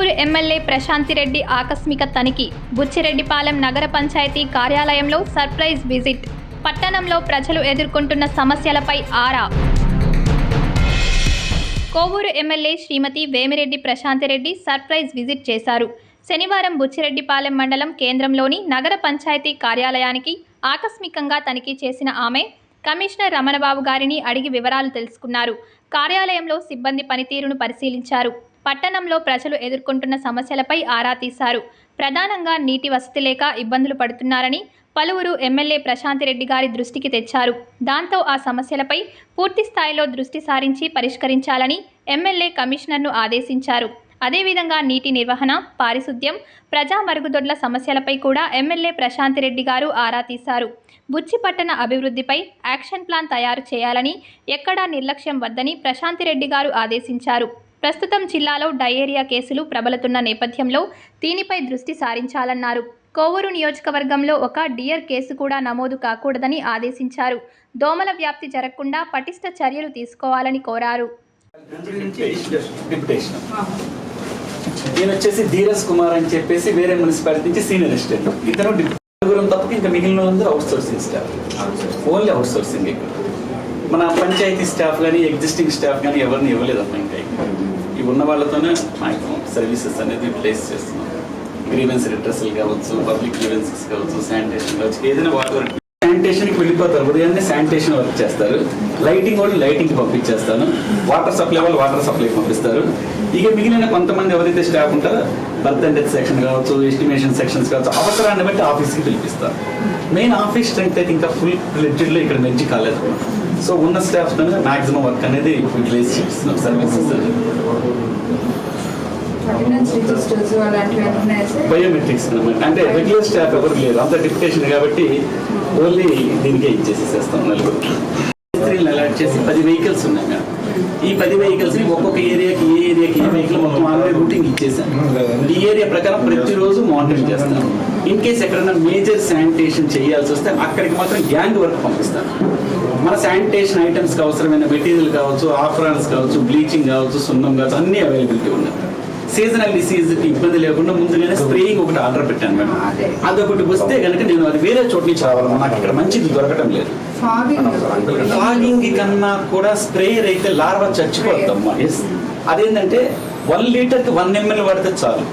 Kovur MLA Prashanti Reddy ఆకస్మిక తనిఖీ. బుచ్చిరెడ్డిపాలెం నగర పంచాయతీ కార్యాలయంలో సర్ప్రైజ్ విజిట్. పట్టణంలో ప్రజలు ఎదుర్కొంటున్న సమస్యలపై ఆరా. కోవూరు ఎమ్మెల్యే శ్రీమతి వేమిరెడ్డి ప్రశాంతిరెడ్డి సర్ప్రైజ్ విజిట్ చేశారు. శనివారం బుచ్చిరెడ్డిపాలెం మండలం కేంద్రంలోని నగర పంచాయతీ కార్యాలయానికి ఆకస్మికంగా తనిఖీ చేసిన ఆమె కమిషనర్ రమణబాబు గారిని అడిగి వివరాలు తెలుసుకున్నారు. కార్యాలయంలో సిబ్బంది పనితీరును పరిశీలించారు. పట్టణంలో ప్రజలు ఎదుర్కొంటున్న సమస్యలపై ఆరా తీశారు. ప్రధానంగా నీటి వసతి లేక ఇబ్బందులు పడుతున్నారని పలువురు ఎమ్మెల్యే ప్రశాంతిరెడ్డి గారి దృష్టికి తెచ్చారు. దాంతో ఆ సమస్యలపై పూర్తి స్థాయిలో దృష్టి సారించి పరిష్కరించాలని ఎమ్మెల్యే కమిషనర్ను ఆదేశించారు. అదేవిధంగా నీటి నిర్వహణ, పారిశుద్ధ్యం, ప్రజా మరుగుదొడ్ల సమస్యలపై కూడా ఎమ్మెల్యే ప్రశాంతిరెడ్డి గారు ఆరా తీశారు. బుచ్చి పట్టణ అభివృద్ధిపై యాక్షన్ ప్లాన్ తయారు చేయాలని, ఎక్కడా నిర్లక్ష్యం వద్దని ప్రశాంతిరెడ్డి గారు ఆదేశించారు. ప్రస్తుతం జిల్లాలో డయేరియా కేసులు ప్రబలుతున్న నేపథ్యంలో దీనిపై దృష్టి సారించాలన్నారు. కోవూరు నియోజకవర్గంలో ఒక డియర్ కేసు కూడా నమోదు కాకూడదని ఆదేశించారు. దోమల వ్యాప్తి జరగకుండా పటిష్ట చర్యలు తీసుకోవాలని కోరారు. ఈయన వచ్చేసి ధీరజ్ కుమార్ అని చెప్పేసి వేరే మున్సిపాలిటీ నుంచి సీనియర్ అసిస్టెంట్. ఇతను డిప్యూటీ తప్పక ఇంకా మిగిలిన out sourcing staff, only out sourcing. ఇక్కడ మన పంచాయతీ స్టాఫ్ కానీ ఎగ్జిస్టింగ్ స్టాఫ్ కానీ ఎవరిని ఇవ్వలేదమ్మా. ఇంకా ఇవి ఉన్న వాళ్ళతోనే మ్యాక్సిమం సర్వీసెస్ అనేది ప్లేస్ చేస్తున్నాం. గ్రీవెన్స్ రిట్రసల్ కావచ్చు, పబ్లిక్ గ్రీవెన్సెస్ కావచ్చు, శానిటేషన్ కావచ్చు, ఏదైనా వాటర్ శానిటేషన్కి వెళ్ళిపోతారు. ఉదయాన్నే శానిటేషన్ వర్క్ చేస్తారు. లైటింగ్ వాళ్ళు లైటింగ్కి పంపించేస్తాను. వాటర్ సప్లై వాళ్ళు వాటర్ సప్లైకి పంపిస్తారు. ఇక మిగిలిన కొంతమంది ఎవరైతే స్టాఫ్ ఉంటారో బర్త్ అండ్ డెత్ సెక్షన్ కావచ్చు, ఎస్టిమేషన్ సెక్షన్స్ కావచ్చు, అవసరాన్ని బట్టి ఆఫీస్కి పిలిపిస్తారు. మెయిన్ ఆఫీస్ స్ట్రెంగ్త్ అయితే ఇంకా ఫుల్ ఫ్లెడ్జ్డ్లో ఇక్కడ మెచ్చి కాలేదు. సో ఉన్న స్టాఫ్ మ్యాక్సిమం వర్క్ అనేది రిప్లేస్ చేస్తున్నాం. సర్వీసెస్ బయోమెట్రిక్స్ అనమాట. అంటే రెగ్యులర్ స్టాఫ్ ఎవరు లేరు, అంత డిప్యుటేషన్ కాబట్టి ఓన్లీ దీనికే ఇచ్చేసేస్తాం. నలుగురు అలాట్ చేసి 10 వెహికల్స్ ఉన్నాయి మేడం. ఈ 10 వెహికల్స్ ని ఒక్కొక్క ఏరియాకి ఏ వెహికల్ మొత్తం ఆల్రెడీ రూటింగ్ ఇచ్చేసాను. ఈ ఏరియా ప్రకారం ప్రతిరోజు మానిటరింగ్ చేస్తాను. ఇన్ కేస్ ఎక్కడైనా మేజర్ శానిటేషన్ చేయాల్సి వస్తే అక్కడికి మాత్రం గ్యాంగ్ వర్క్ పంపిస్తాను. మన శానిటేషన్ ఐటమ్స్కి అవసరమైన మెటీరియల్ కావచ్చు, ఆఫ్రాన్స్ కావచ్చు, బ్లీచింగ్ కావచ్చు, సున్నం కావచ్చు, అన్ని అవైలబిలిటీ ఉన్నాయి. సీజనల్ డిసీజ్కి ఇబ్బంది లేకుండా ముందుగానే స్ప్రేయింగ్ ఒకటి ఆర్డర్ పెట్టాను మేడం. అదొకటి వస్తే కనుక నేను అది వేరే చోటు నుంచి రావాలి, నాకు ఇక్కడ మంచిది దొరకటం లేదు. ఫాగింగ్ కన్నా కూడా స్ప్రేయర్ అయితే లార్వా చచ్చిపోద్దమ్మా. అదేంటంటే 1 లీటర్కి 1 ml పడితే చాలు.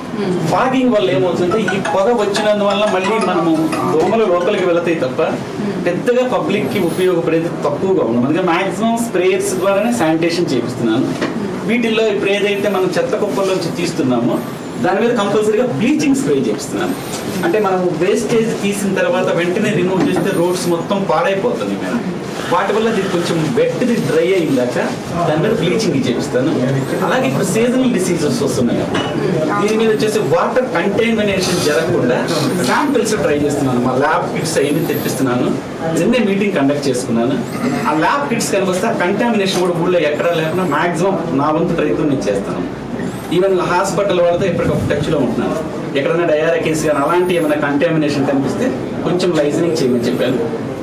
ఫాగింగ్ వల్ల ఏమవుతుందంటే ఈ పొగ వచ్చినందువల్ల మళ్ళీ మనము దోమలు లోపలికి వెళతాయి తప్ప పెద్దగా పబ్లిక్కి ఉపయోగపడేది తక్కువగా ఉంది. అందుకే మ్యాక్సిమం స్ప్రేయర్స్ ద్వారానే శానిటేషన్ చేపిస్తున్నాను. వీటిల్లో ఇప్పుడు ఏదైతే మనం చెత్త కుప్పల్లోంచి తీస్తున్నామో దాని మీద కంపల్సరీగా బ్లీచింగ్ స్ప్రే చేపిస్తున్నాను. అంటే మనం వేస్టేజ్ తీసిన తర్వాత వెంటనే రిమూవ్ చేస్తే రోడ్స్ మొత్తం పాడైపోతుంది మేడం. వాటి వల్ల ఇది కొంచెం వెట్ది డ్రై అయిందాక దాని మీద బ్లీచింగ్ చేపిస్తాను. అలాగే ఇప్పుడు సీజనల్ డిసీజెస్ వస్తున్నాయి. దీని మీద వచ్చేసి వాటర్ కంటామినేషన్ జరగకుండా శాంపిల్స్ ట్రై చేస్తున్నాను. మా ల్యాబ్ కిట్స్ అయ్యి తెప్పిస్తున్నాను. నిన్నే మీటింగ్ కండక్ట్ చేసుకున్నాను. ఆ ల్యాబ్ కిట్స్ కనిపిస్తే ఆ కంటామినేషన్ కూడా ఊళ్ళో ఎక్కడా లేకుండా మాక్సిమం నా వంతు ప్రయత్నం నేను చేస్తాను. ఈవెన్ హాస్పిటల్ వాళ్ళతో ఎప్పటికప్పుడు టచ్లో ఉంటున్నాను. ఎక్కడైనా డయారియా కేసు కానీ అలాంటి ఏమైనా కంటామినేషన్ కనిపిస్తే కొంచెం లైజనింగ్ చేయమని చెప్పాను.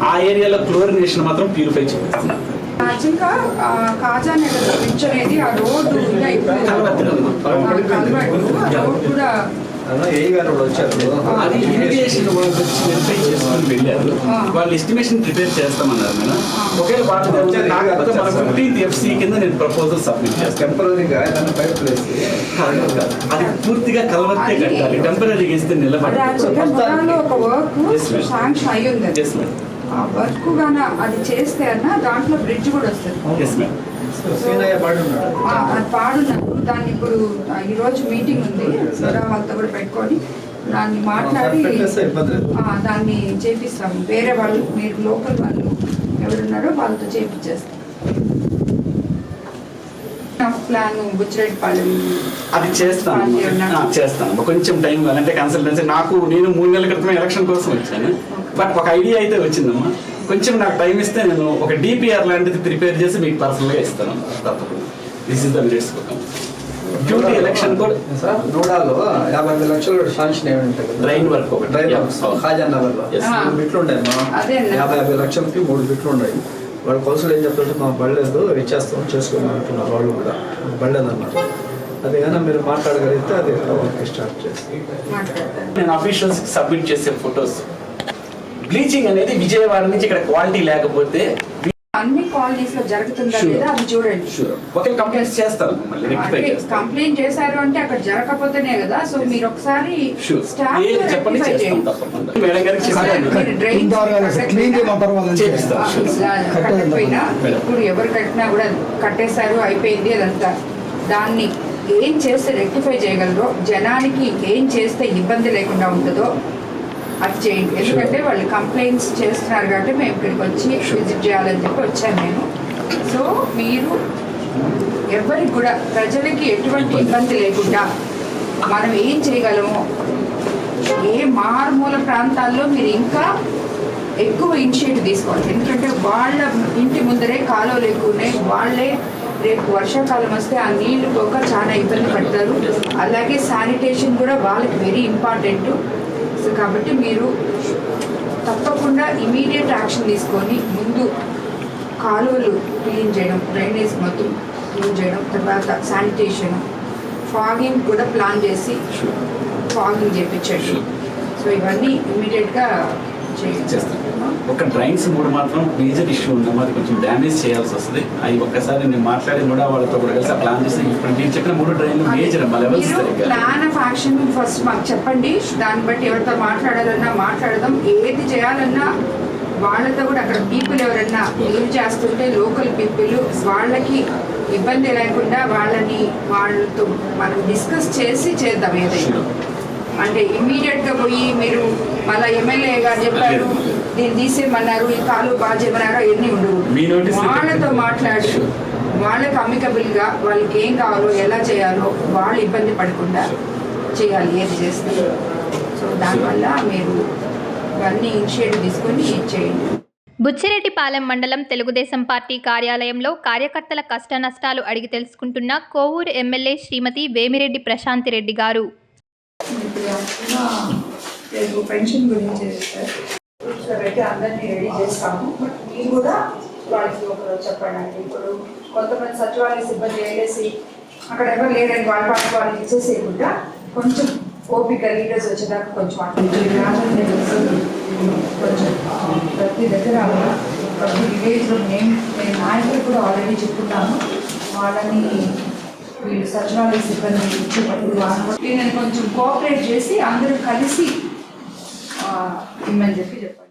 ఆ ఏరియాలో క్లోరినేషన్ మాత్రం ప్యూరిఫై చేస్తున్నాను. అది ఇరిగేషన్ వెళ్ళారు. వాళ్ళు ఎస్టిమేషన్ ప్రిపేర్ చేస్తామన్నారు మేడం. ఒకవేళ కాకపోతే మన 15th FC కింద నేను ప్రపోజల్ సబ్మిట్ చేస్తాను. అది పూర్తిగా కలవత్తే కట్టాలి. టెంపరీగా ఇస్తే నిలబడి అది చేస్తే అన్న దాంట్లో బ్రిడ్జ్ కూడా వస్తుంది. పాడున్నారు దాన్ని. ఇప్పుడు ఈరోజు మీటింగ్ ఉంది, వాళ్ళతో కూడా పెట్టుకొని దాన్ని మాట్లాడి దాన్ని చేపిస్తాము. వేరే వాళ్ళు, మీరు లోకల్ వాళ్ళు ఎవరున్నారో వాళ్ళతో చేపించేస్తాం. ప్లాన్ బుచ్చిరెడ్డిపాలెం అది చేస్తాను. కొంచెం టైం అంటే కన్సల్టెన్సీ నేను 3 నెలల క్రితం ఎలక్షన్ కోసం వచ్చాను. బట్ ఒక ఐడియా అయితే వచ్చిందమ్మా. కొంచెం నాకు టైం ఇస్తే నేను ఒక DPR లాంటిది ప్రిపేర్ చేసి మీకు పర్సనల్గా ఇస్తాను. తప్పకుండా this is the minutes duty election కూడా నోడాలో 50 లక్షలు శాంక్షన్ ఏమంటారు. డ్రైన్ వర్క్ ఖాజాన్ నగర్లో 3 బిట్లు ఉన్నాయి. 50 లక్షలకి 3 బిట్లు ఉన్నాయి. వాళ్ళు కౌన్సిల్ ఏం చెప్తుంటే మాకు బళ్ళలేదు, ఇచ్చేస్తాం చేసుకోమని అంటున్నారు. వాళ్ళు కూడా బళ్ళలేదు అన్నారు. అది కానీ మీరు మాట్లాడగలిగితే అది వర్క్ స్టార్ట్ చేసి మాట్లాడతాను. నేను అఫీషియల్స్ సబ్మిట్ చేసే ఫొటోస్ బ్లీచింగ్ అనేది విజయవాడ నుంచి ఇక్కడ క్వాలిటీ లేకపోతే అన్ని కాలనీస్ లో జరుగుతుందా లేదా అది చూడండి. ఒక కంప్లైంట్స్ చేస్తాను, మళ్ళీ రెక్టిఫై చేస్తాను. కంప్లైంట్ చేశారు అంటే అక్కడ జరగకపోతేనే కదా. సో మీరు ఒకసారి స్టాఫ్ చెప్పండి, రెక్టిఫై చేస్తాం చేయండి. తప్పకుండా. మేడం గారికి చెప్పాను. మీరు డ్రైన్స్ చేపిస్తాం. కట్టకపోయినా ఇప్పుడు ఎవరు కట్టినా కూడా కట్టేశారు, అయిపోయింది అదంతా. దాన్ని ఏం చేస్తే రెక్టిఫై చేయగలరో, జనానికి ఏం చేస్తే ఇబ్బంది లేకుండా ఉంటుందో అది చేయండి. ఎందుకంటే వాళ్ళు కంప్లైంట్స్ చేస్తున్నారు కాబట్టి మేము ఇక్కడికి వచ్చి విజిట్ చేయాలని చెప్పి వచ్చాను నేను. సో మీరు ఎవరికి కూడా ప్రజలకి ఎటువంటి ఇబ్బంది లేకుండా మనం ఏం చేయగలమో, ఏ మారుమూల ప్రాంతాల్లో మీరు ఇంకా ఎక్కువ ఇనిషియేటివ్ తీసుకోవాలి. ఎందుకంటే వాళ్ళ ఇంటి ముందరే కాలువలు ఎక్కువ ఉన్నాయి, వాళ్ళే రేపు వర్షాకాలం వస్తే ఆ నీళ్లు పోక చాలా ఇబ్బంది పడతారు. అలాగే శానిటేషన్ కూడా వాళ్ళకి వెరీ ఇంపార్టెంట్. సో కాబట్టి మీరు తప్పకుండా ఇమీడియట్ యాక్షన్ తీసుకొని ముందు కాలువలు క్లీన్ చేయడం, డ్రైనేజ్ మొత్తం క్లీన్ చేయడం, తర్వాత శానిటేషన్, ఫాగింగ్ కూడా ప్లాన్ చేసి ఫాగింగ్ చేయించండి. సో ఇవన్నీ ఇమీడియట్గా చేస్తాను. ఒక డ్రైన్స్ కూడా మాత్రం మేజర్ ఇష్యూ ఉందమ్మా, అది కొంచెం డ్యామేజ్ చేయాల్సి వస్తుంది. అవి ఒక్కసారి నేను మాట్లాడి కూడా వాళ్ళతో కూడా కలిసి ప్లాన్ చేసి ఇప్పుడు మీరు చెప్పిన 3 డ్రైన్లు మేజర్ అమ్మా levels. Plan of action first మాకు చెప్పండి. దాన్ని బట్టి ఎవరితో మాట్లాడాలన్నా మాట్లాడదాం. ఏది చేయాలన్నా వాళ్ళతో కూడా అక్కడ పీపుల్ ఎవరన్నా లీవ్ చేస్తుంటే లోకల్ పీపుల్ వాళ్ళకి ఇబ్బంది లేకుండా వాళ్ళతో మనం డిస్కస్ చేసి చేద్దాం. ఏదైనా అంటే ఇమ్మీడియట్గా పోయి మీరు మళ్ళీ ఎమ్మెల్యే గారు చెప్పారు దీన్ని తీసేయమన్నారు, ఈ కాలు బాగా చేయమన్నారు, అవన్నీ ఉండవు. వాళ్ళతో మాట్లాడి వాళ్ళకి అమికబుల్గా వాళ్ళకి ఏం కావాలో ఎలా చేయాలో వాళ్ళు ఇబ్బంది పడకుండా చేయాలి ఏది చేస్తారు. సో దానివల్ల మీరు ఇవన్నీ ఇనిషియేటివ్ తీసుకొని చేయండి. బుచ్చిరెడ్డిపాలెం మండలం తెలుగుదేశం పార్టీ కార్యాలయంలో కార్యకర్తల కష్టనష్టాలు అడిగి తెలుసుకుంటున్న కోవూరు ఎమ్మెల్యే శ్రీమతి వేమిరెడ్డి ప్రశాంతిరెడ్డి గారు. ఇప్పుడు పెన్షన్ గురించి సార్ అయితే అందరినీ రెడీ చేస్తాము. బట్ మీరు కూడా వాళ్ళకి ఒకరోజు చెప్పండి. ఇప్పుడు కొంతమంది సచివాలయ సిబ్బంది వేసి అక్కడ ఎవరు లేరని వాళ్ళు ఇచ్చేసేయకుండా కొంచెం ఓపిక లీడర్స్ వచ్చేదాకా కొంచెం కొంచెం ప్రతి దగ్గర ప్రతి విలేజ్లో నేను నాయకులు కూడా ఆల్రెడీ చెప్తున్నాను. వాళ్ళని వీళ్ళు సచివాలయ సిబ్బంది ఇచ్చేటప్పుడు నేను కొంచెం కోఆపరేట్ చేసి అందరూ కలిసి ఇమ్మని చెప్పి చెప్పాను.